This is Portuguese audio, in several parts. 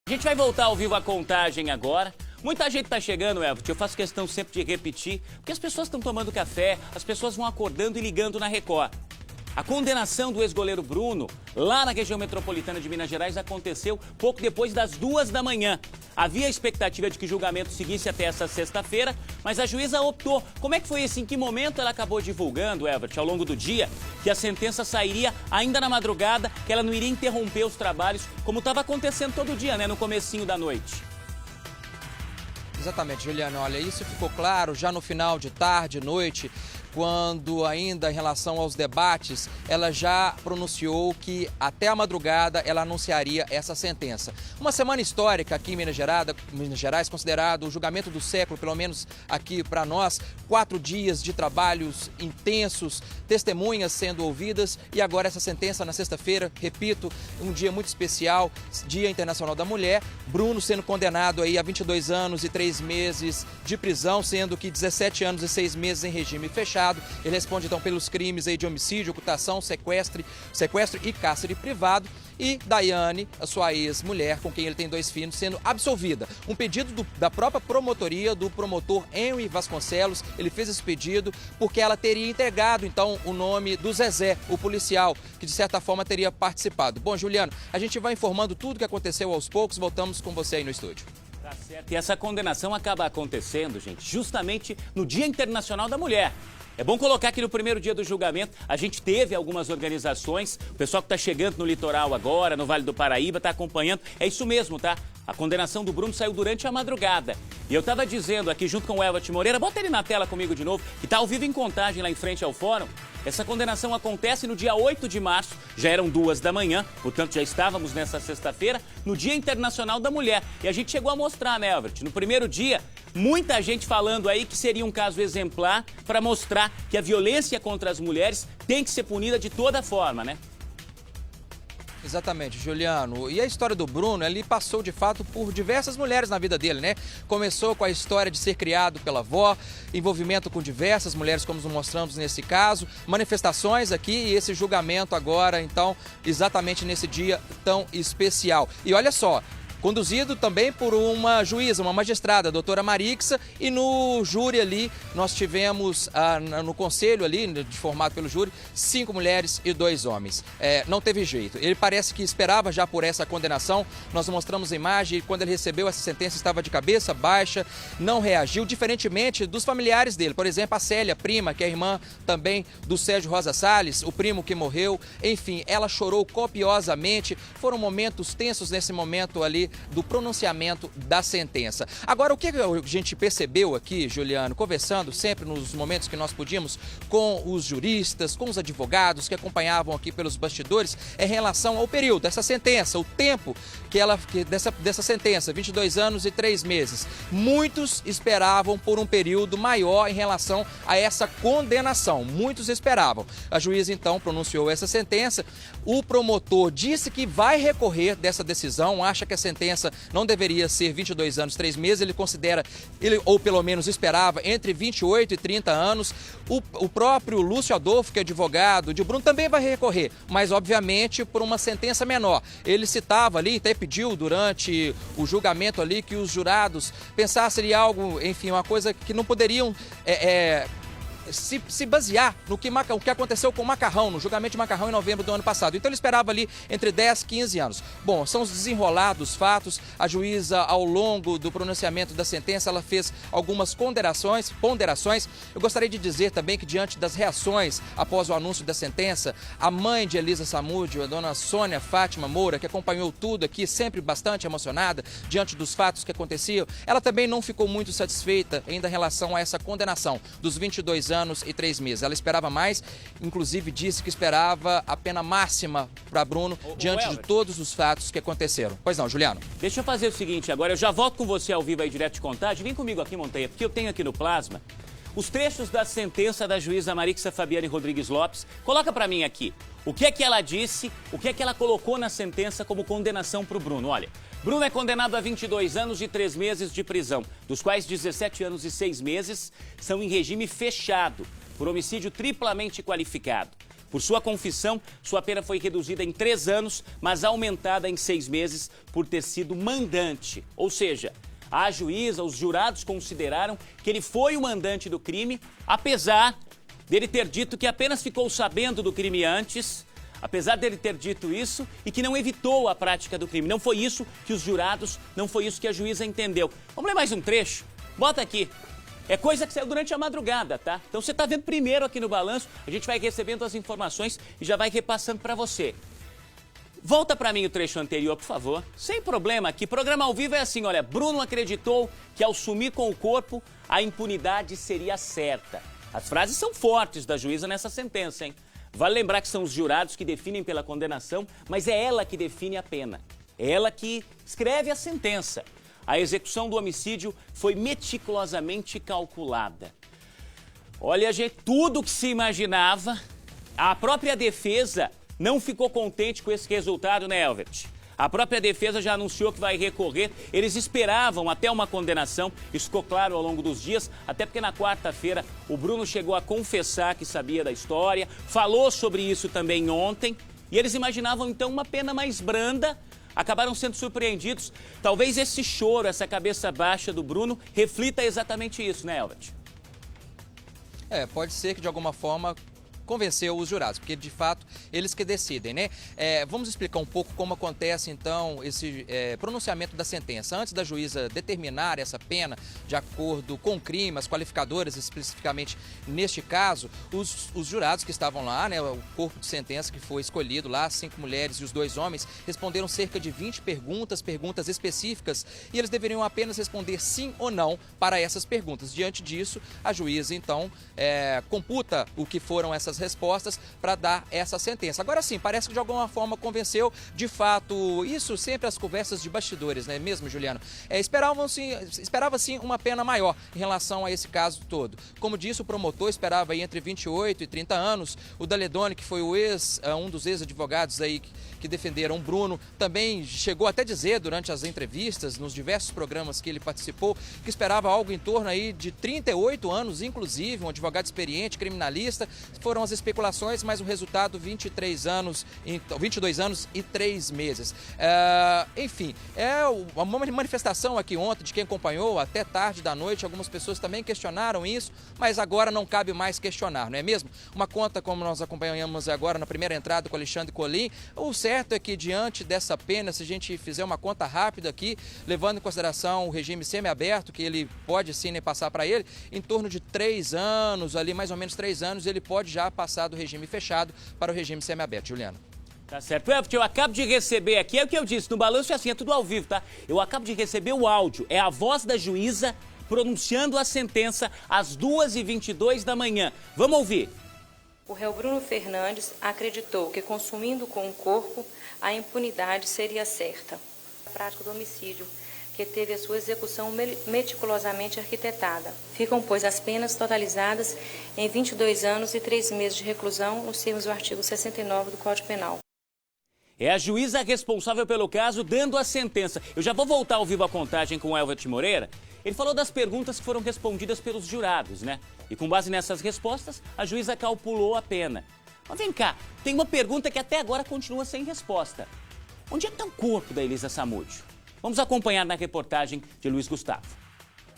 A gente vai voltar ao vivo a contagem agora. Muita gente tá chegando, Everton, eu faço questão sempre de repetir, porque as pessoas estão tomando café, as pessoas vão acordando e ligando na Record. A condenação do ex-goleiro Bruno, lá na região metropolitana de Minas Gerais, aconteceu pouco depois das 2 da manhã. Havia a expectativa de que o julgamento seguisse até essa sexta-feira, mas a juíza optou. Como é que foi isso? Em que momento ela acabou divulgando, Everton, ao longo do dia, que a sentença sairia ainda na madrugada, que ela não iria interromper os trabalhos, como estava acontecendo todo dia, né, no comecinho da noite? Exatamente, Juliana. Olha, isso ficou claro já no final de tarde, noite, quando ainda em relação aos debates, ela já pronunciou que até a madrugada ela anunciaria essa sentença. Uma semana histórica aqui em Minas Gerais, considerado o julgamento do século, pelo menos aqui para nós, 4 dias de trabalhos intensos, testemunhas sendo ouvidas e agora essa sentença na sexta-feira, repito, um dia muito especial, Dia Internacional da Mulher, Bruno sendo condenado aí a 22 anos e 3 meses de prisão, sendo que 17 anos e 6 meses em regime fechado. Ele responde então pelos crimes aí de homicídio, ocultação, sequestro e cárcere privado. E Daiane, a sua ex-mulher, com quem ele tem 2 filhos, sendo absolvida. Um pedido da própria promotoria, do promotor Henry Vasconcelos. Ele fez esse pedido porque ela teria entregado, então, o nome do Zezé, o policial, que de certa forma teria participado. Bom, Juliano, a gente vai informando tudo o que aconteceu aos poucos. Voltamos com você aí no estúdio. Tá certo. E essa condenação acaba acontecendo, gente, justamente no Dia Internacional da Mulher. É bom colocar que no primeiro dia do julgamento a gente teve algumas organizações, o pessoal que está chegando no litoral agora, no Vale do Paraíba, está acompanhando. É isso mesmo, tá? A condenação do Bruno saiu durante a madrugada. E eu estava dizendo aqui junto com o Everton Moreira, bota ele na tela comigo de novo, que está ao vivo em Contagem lá em frente ao fórum. Essa condenação acontece no dia 8 de março, já eram 2 da manhã, portanto já estávamos nessa sexta-feira, no Dia Internacional da Mulher. E a gente chegou a mostrar, né, Everton? No primeiro dia, muita gente falando aí que seria um caso exemplar para mostrar que a violência contra as mulheres tem que ser punida de toda forma, né? Exatamente, Juliano. E a história do Bruno, ele passou de fato por diversas mulheres na vida dele, né? Começou com a história de ser criado pela avó, envolvimento com diversas mulheres, como nos mostramos nesse caso, manifestações aqui e esse julgamento agora, então, exatamente nesse dia tão especial. E olha só, conduzido também por uma juíza, uma magistrada, a doutora Marixa, e no júri ali nós tivemos, no conselho ali, formado pelo júri, 5 mulheres e 2 homens. Não teve jeito. Ele parece que esperava já por essa condenação. Nós mostramos a imagem e quando ele recebeu essa sentença estava de cabeça baixa, não reagiu, diferentemente dos familiares dele. Por exemplo, a Célia, prima, que é irmã também do Sérgio Rosa Salles, o primo que morreu. Enfim, ela chorou copiosamente. Foram momentos tensos nesse momento ali do pronunciamento da sentença. Agora, o que a gente percebeu aqui, Juliano, conversando sempre nos momentos que nós podíamos com os juristas, com os advogados que acompanhavam aqui pelos bastidores, é em relação ao período dessa sentença, o tempo dessa sentença, 22 anos e 3 meses. Muitos esperavam por um período maior em relação a essa condenação. Muitos esperavam. A juíza, então, pronunciou essa sentença. O promotor disse que vai recorrer dessa decisão, acha que a sentença não deveria ser 22 anos, 3 meses, ele considera, ou pelo menos esperava, entre 28 e 30 anos. O próprio Lúcio Adolfo, que é advogado de Bruno, também vai recorrer, mas obviamente por uma sentença menor. Ele citava ali, até pediu durante o julgamento ali que os jurados pensassem em algo, enfim, uma coisa que não poderiam se basear no que aconteceu com o Macarrão, no julgamento de Macarrão em novembro do ano passado. Então ele esperava ali entre 10 e 15 anos. Bom, são os desenrolados fatos. A juíza, ao longo do pronunciamento da sentença, ela fez algumas ponderações. Eu gostaria de dizer também que, diante das reações após o anúncio da sentença, a mãe de Elisa Samúdio, a dona Sônia Fátima Moura, que acompanhou tudo aqui, sempre bastante emocionada diante dos fatos que aconteciam, ela também não ficou muito satisfeita ainda em relação a essa condenação dos 22 anos e 3 meses. Ela esperava mais, inclusive disse que esperava a pena máxima para Bruno diante de todos os fatos que aconteceram. Pois não, Juliano? Deixa eu fazer o seguinte agora, eu já volto com você ao vivo aí direto de Contagem. Vem comigo aqui, Montanha, porque eu tenho aqui no Plasma os trechos da sentença da juíza Marixa Fabiane Rodrigues Lopes. Coloca para mim aqui o que é que ela disse, o que é que ela colocou na sentença como condenação para o Bruno. Olha, Bruno é condenado a 22 anos e 3 meses de prisão, dos quais 17 anos e 6 meses são em regime fechado, por homicídio triplamente qualificado. Por sua confissão, sua pena foi reduzida em 3 anos, mas aumentada em 6 meses por ter sido mandante. Ou seja, a juíza, os jurados consideraram que ele foi o mandante do crime, apesar dele ter dito que apenas ficou sabendo do crime antes, apesar dele ter dito isso e que não evitou a prática do crime. Não foi isso que os jurados, não foi isso que a juíza entendeu. Vamos ler mais um trecho? Bota aqui. É coisa que saiu durante a madrugada, tá? Então você tá vendo primeiro aqui no Balanço, a gente vai recebendo as informações e já vai repassando para você. Volta para mim o trecho anterior, por favor. Sem problema aqui, programa ao vivo é assim, olha, Bruno acreditou que ao sumir com o corpo, a impunidade seria certa. As frases são fortes da juíza nessa sentença, hein? Vale lembrar que são os jurados que definem pela condenação, mas é ela que define a pena. É ela que escreve a sentença. A execução do homicídio foi meticulosamente calculada. Olha, gente, tudo que se imaginava, a própria defesa não ficou contente com esse resultado, né, Elvert? A própria defesa já anunciou que vai recorrer. Eles esperavam até uma condenação, isso ficou claro ao longo dos dias, até porque na quarta-feira o Bruno chegou a confessar que sabia da história, falou sobre isso também ontem, e eles imaginavam então uma pena mais branda. Acabaram sendo surpreendidos. Talvez esse choro, essa cabeça baixa do Bruno, reflita exatamente isso, né, Elvert? Pode ser que de alguma forma convenceu os jurados, porque de fato eles que decidem, né? Vamos explicar um pouco como acontece então esse pronunciamento da sentença. Antes da juíza determinar essa pena de acordo com o crime, as qualificadoras especificamente neste caso, os jurados que estavam lá, né, o corpo de sentença que foi escolhido lá, 5 mulheres e os 2 homens, responderam cerca de 20 perguntas específicas, e eles deveriam apenas responder sim ou não para essas perguntas. Diante disso, a juíza então computa o que foram essas respostas para dar essa sentença. Agora sim, parece que de alguma forma convenceu, de fato, isso sempre as conversas de bastidores, não é mesmo, Juliano? Esperava-se uma pena maior em relação a esse caso todo. Como disse, o promotor esperava aí entre 28 e 30 anos. O Daledoni, que foi um dos ex-advogados aí que defenderam o Bruno, também chegou até a dizer durante as entrevistas, nos diversos programas que ele participou, que esperava algo em torno aí de 38 anos, inclusive, um advogado experiente, criminalista. Foram as especulações, mas o resultado 22 anos e 3 meses. Enfim, uma manifestação aqui ontem de quem acompanhou até tarde da noite. Algumas pessoas também questionaram isso, mas agora não cabe mais questionar, não é mesmo? Uma conta como nós acompanhamos agora na primeira entrada com Alexandre Colim. O certo é que diante dessa pena, se a gente fizer uma conta rápida aqui, levando em consideração o regime semiaberto, que ele pode sim passar para ele, em torno de 3 anos, ali mais ou menos 3 anos, ele pode já passar do regime fechado para o regime semiaberto. Juliano. Tá certo. Eu acabo de receber aqui, é o que eu disse, no Balanço é assim, é tudo ao vivo, tá? Eu acabo de receber o áudio, é a voz da juíza pronunciando a sentença às 2h22 da manhã. Vamos ouvir. O réu Bruno Fernandes acreditou que, consumindo com o corpo, a impunidade seria certa. A prática do homicídio, que teve a sua execução meticulosamente arquitetada. Ficam, pois, as penas totalizadas em 22 anos e 3 meses de reclusão, nos termos do artigo 69 do Código Penal. É a juíza responsável pelo caso dando a sentença. Eu já vou voltar ao vivo a contagem com o Elvert Moreira. Ele falou das perguntas que foram respondidas pelos jurados, né? E com base nessas respostas, a juíza calculou a pena. Mas vem cá, tem uma pergunta que até agora continua sem resposta. Onde é que está o corpo da Elisa Samúdio? Vamos acompanhar na reportagem de Luiz Gustavo.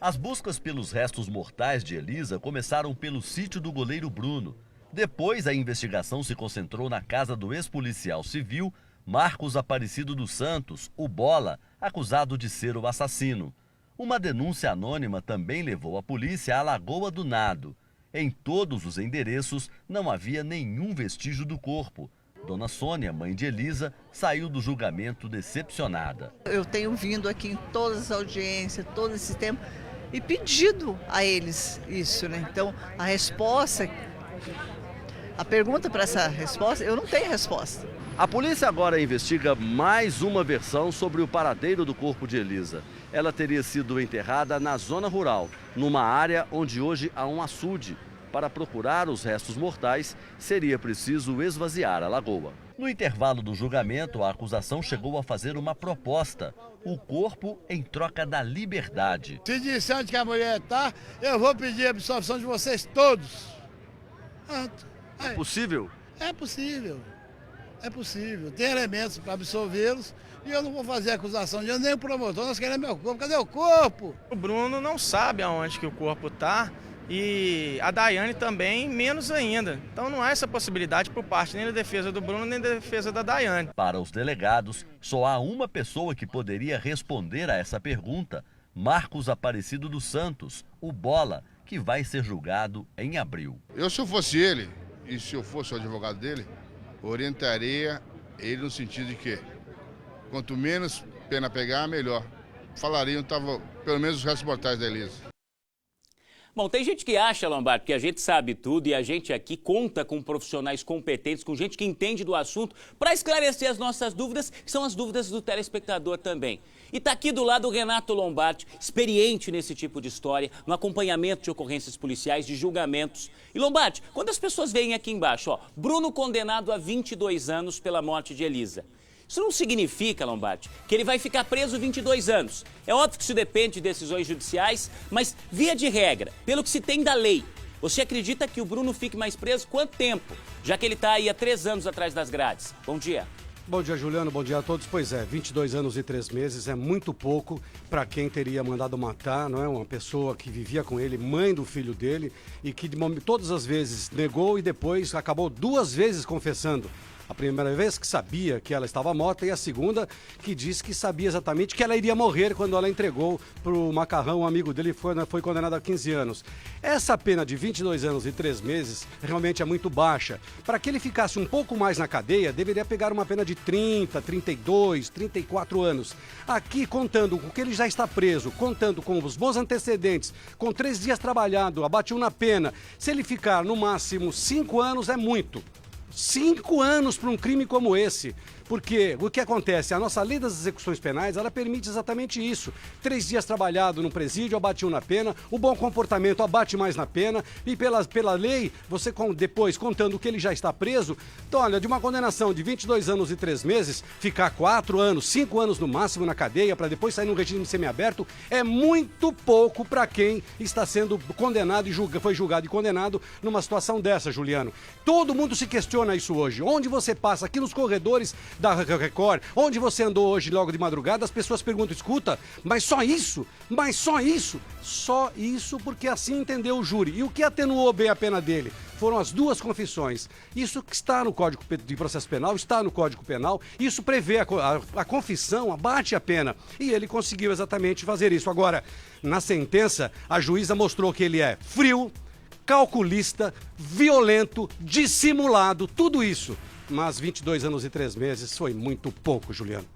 As buscas pelos restos mortais de Elisa começaram pelo sítio do goleiro Bruno. Depois, a investigação se concentrou na casa do ex-policial civil Marcos Aparecido dos Santos, o Bola, acusado de ser o assassino. Uma denúncia anônima também levou a polícia à Lagoa do Nado. Em todos os endereços não havia nenhum vestígio do corpo. Dona Sônia, mãe de Elisa, saiu do julgamento decepcionada. Eu tenho vindo aqui em todas as audiências, todo esse tempo, e pedido a eles isso, né? Então, a pergunta para essa resposta, eu não tenho resposta. A polícia agora investiga mais uma versão sobre o paradeiro do corpo de Elisa. Ela teria sido enterrada na zona rural, numa área onde hoje há um açude. Para procurar os restos mortais, seria preciso esvaziar a lagoa. No intervalo do julgamento, a acusação chegou a fazer uma proposta: o corpo em troca da liberdade. Se disser onde que a mulher está, eu vou pedir a absolvição de vocês todos. É possível? É possível. É possível. Tem elementos para absolvê-los e eu não vou fazer acusação de nem o promotor. Nós queremos meu corpo. Cadê o corpo? O Bruno não sabe aonde que o corpo está e a Daiane também menos ainda. Então não há essa possibilidade por parte nem da defesa do Bruno nem da defesa da Daiane. Para os delegados, só há uma pessoa que poderia responder a essa pergunta: Marcos Aparecido dos Santos, o Bola, que vai ser julgado em abril. Se eu fosse ele, e se eu fosse o advogado dele, orientaria ele no sentido de que quanto menos pena pegar, melhor. Falariam, pelo menos os restos mortais da Elisa. Bom, tem gente que acha, Lombardi, que a gente sabe tudo e a gente aqui conta com profissionais competentes, com gente que entende do assunto, para esclarecer as nossas dúvidas, que são as dúvidas do telespectador também. E tá aqui do lado o Renato Lombardi, experiente nesse tipo de história, no acompanhamento de ocorrências policiais, de julgamentos. E Lombardi, quando as pessoas veem aqui embaixo, ó, Bruno condenado a 22 anos pela morte de Elisa. Isso não significa, Lombardi, que ele vai ficar preso 22 anos. É óbvio que isso depende de decisões judiciais, mas via de regra, pelo que se tem da lei, você acredita que o Bruno fique mais preso quanto tempo? Já que ele está aí há 3 anos atrás das grades. Bom dia. Bom dia, Juliano. Bom dia a todos. Pois é, 22 anos e 3 meses é muito pouco para quem teria mandado matar, não é? Uma pessoa que vivia com ele, mãe do filho dele, e que todas as vezes negou e depois acabou 2 vezes confessando. A primeira vez que sabia que ela estava morta e a segunda que disse que sabia exatamente que ela iria morrer quando ela entregou para o Macarrão, um amigo dele, foi condenado a 15 anos. Essa pena de 22 anos e 3 meses realmente é muito baixa. Para que ele ficasse um pouco mais na cadeia, deveria pegar uma pena de 30, 32, 34 anos. Aqui, contando com que ele já está preso, contando com os bons antecedentes, com 3 dias trabalhado, abatiu na pena, se ele ficar no máximo 5 anos é muito. 5 anos para um crime como esse. Porque o que acontece? A nossa lei das execuções penais, ela permite exatamente isso. 3 dias trabalhado no presídio, abatiu na pena, o bom comportamento abate mais na pena, e pela lei, você depois, contando que ele já está preso, então olha, de uma condenação de 22 anos e 3 meses, ficar 4 anos, 5 anos no máximo na cadeia, para depois sair num regime semiaberto, é muito pouco para quem está sendo condenado e foi julgado e condenado numa situação dessa, Juliano. Todo mundo se questiona isso hoje. Onde você passa, aqui nos corredores da Record, onde você andou hoje logo de madrugada, as pessoas perguntam, escuta, mas só isso? Mas só isso? Só isso porque assim entendeu o júri. E o que atenuou bem a pena dele? Foram as 2 confissões. Isso que está no Código de Processo Penal, está no Código Penal, isso prevê a confissão, abate a pena. E ele conseguiu exatamente fazer isso. Agora, na sentença, a juíza mostrou que ele é frio, calculista, violento, dissimulado, tudo isso. Mas 22 anos e 3 meses foi muito pouco, Juliano.